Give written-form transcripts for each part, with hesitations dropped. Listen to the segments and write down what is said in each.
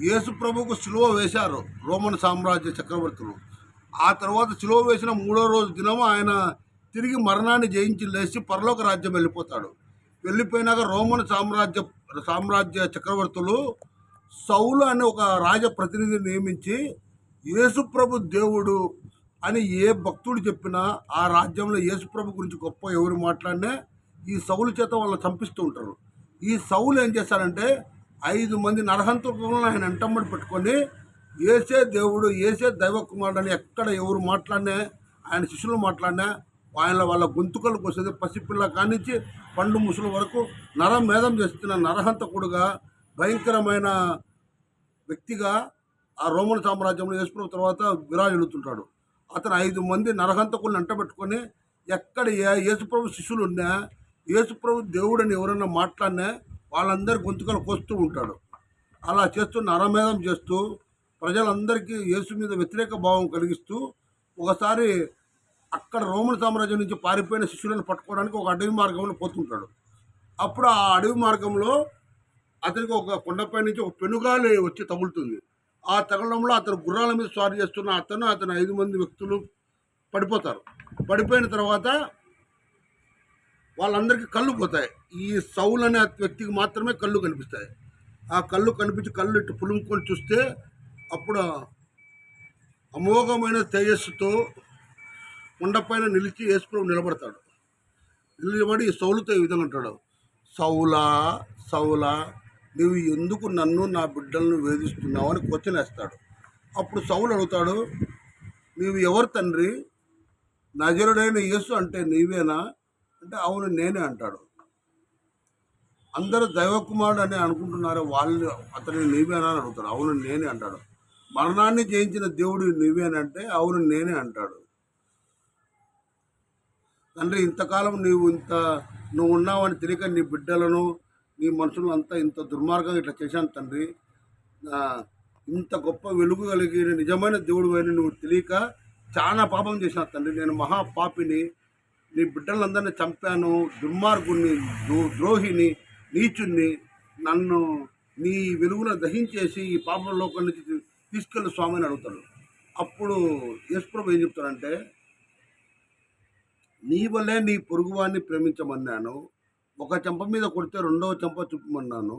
యేసు ప్రభువుకు సిలువ వేశారు రోమన్ సామ్రాజ్య చక్రవర్తులు. ఆ తర్వాత సిలువ వేసిన 3వ రోజు దినం ఆయన తిరిగి మరణాన్ని జయించి లేచి పరలోక రాజ్యం వెళ్ళిపోతాడు. వెళ్ళిపోయినాక రోమన్ సామ్రాజ్య చక్రవర్తులు సౌలు అనే ఒక రాజప్రతినిధిని నియమించి యేసుప్రభు దేవుడు అని ఏ భక్తుడు చెప్పినా ఆ రాజ్యంలో యేసుప్రభు గురించి గొప్ప ఎవరు మాట్లాడినా ఈ సౌలు చేత వాళ్ళని చంపిస్తూ ఉంటారు. ఈ సౌలు ఏం చేశారంటే 5 మంది నరహంతకులను ఆయన వెంటబడి పెట్టుకొని ఏసే దేవుడు ఏసే దైవ కుమారుడు అని ఎక్కడ ఎవరు మాట్లాడినా ఆయన శిష్యులు మాట్లాడినా వాళ్ళ గొంతుకలకు వస్తుంది. పసిపిల్ల కానించి పండు ముసలి వరకు నరమేధం చేస్తున్న నరహంతకుడుగా భయంకరమైన వ్యక్తిగా ఆ రోమన్ సామ్రాజ్యంలో యేసుప్రభు తర్వాత విరాజిల్లుతుంటాడు. అతను 5 మంది నరహంతకులను అంటబెట్టుకొని ఎక్కడ యేసుప్రభు శిష్యులు ఉన్నా యేసుప్రభు దేవుడని ఎవరన్నా మాట్లాడినా వాళ్ళందరి గొంతుకలు కోస్తూ ఉంటాడు. అలా చేస్తూ నరమేధం చేస్తూ ప్రజలందరికీ యేసు మీద వ్యతిరేక భావం కలిగిస్తూ ఒకసారి అక్కడ రోమన్ సామ్రాజ్యం నుంచి పారిపోయిన శిష్యులను పట్టుకోవడానికి ఒక అడవి మార్గంలో పోతుంటాడు. అప్పుడు ఆ అడవి మార్గంలో అతనికి ఒక కొండపై నుంచి ఒక పెనుగాలి వచ్చి తగులుతుంది. ఆ తగలడంలో అతను గుర్రాల మీద స్వారీ చేస్తున్న అతను 5 మంది వ్యక్తులు పడిపోతారు. పడిపోయిన తర్వాత వాళ్ళందరికీ కళ్ళు పోతాయి. ఈ సౌలు అనే వ్యక్తికి మాత్రమే కళ్ళు కనిపిస్తాయి. ఆ కళ్ళు కనిపించి కళ్ళు ఇట్టు పులుముకొని చూస్తే అప్పుడు అమోఘమైన తేజస్సుతో కొండపైన నిలిచి యేసుప్రభు నిలబడతాడు. నిలబడి సౌలుతో ఈ విధంగా అంటాడు, సౌలా సౌలా నీవు ఎందుకు నన్ను నా బిడ్డలను వేధిస్తున్నావు అని క్వశ్చన్ వేస్తాడు. అప్పుడు సౌలు అడుగుతాడు, నీవు ఎవరు తండ్రి? నజరుడైన యేసు అంటే నీవేనా అంటే అవును నేనే అంటాడు. అందరూ దైవకుమారుడు అని అనుకుంటున్నారు, వాళ్ళు అతని నీవేనా అని అడుగుతాడు. అవును నేనే అంటాడు. మరణాన్ని జయించిన దేవుడు నీవేనంటే అవును నేనే అంటాడు. తండ్రి ఇంతకాలం నువ్వు ఉన్నావని తెలియక నీ బిడ్డలను నీ మనుషులను అంతా ఇంత దుర్మార్గంగా ఇట్లా చేశాను తండ్రి. ఇంత గొప్ప వెలుగు కలిగిన నిజమైన దేవుడు అని నువ్వు తెలియక చాలా పాపం చేశాను తండ్రి. నేను మహాపాపిని, నీ బిడ్డలందరినీ చంపాను, దుర్మార్గుణ్ణి, ద్రోహిని, నీచుణ్ణి. నన్ను నీ వెలుగులో దహించేసి ఈ పాపం లోకం నుంచి తీసుకెళ్ళి స్వామి అని అడుగుతాడు. అప్పుడు యేసుప్రభు ఏం చెప్తాడంటే, నీ వల్లే నీ పొరుగువాన్ని ప్రేమించమన్నాను, ఒక చెంప మీద కొడితే 2వ చెంప చూపమన్నాను,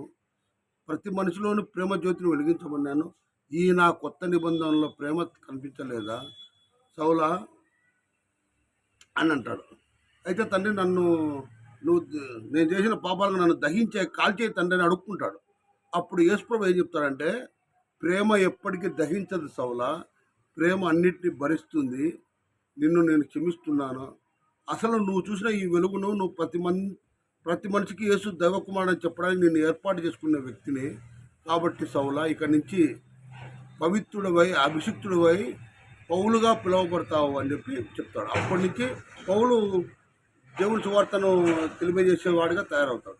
ప్రతి మనిషిలోని ప్రేమ జ్యోతిని వెలిగించమన్నాను. ఈ నా కొత్త నిబంధనలో ప్రేమ కనిపించలేదా సౌలా అని అంటాడు. అయితే తండ్రి నేను చేసిన పాపాలను నన్ను కాల్చే తండ్రి అని అడుక్కుంటాడు. అప్పుడు యేసుప్రభు ఏం చెప్తాడంటే, ప్రేమ ఎప్పటికీ దహించదు సౌలా, ప్రేమ అన్నిటిని భరిస్తుంది, నిన్ను నేను క్షమిస్తున్నాను. అసలు నువ్వు చూసిన ఈ వెలుగును నువ్వు ప్రతి మనిషికి యేసు దైవకుమారుడు అని చెప్పడానికి నేను ఏర్పాటు చేసుకున్న వ్యక్తిని. కాబట్టి సౌలా ఇక్కడి నుంచి పవిత్రుడివై అభిషిక్తుడివై పౌలుగా పిలువబడతావు అని చెప్తాడు. అప్పటి నుంచి పౌలు దేవుని సువార్తను తెలియజేసేవాడిగా తయారవుతాడు.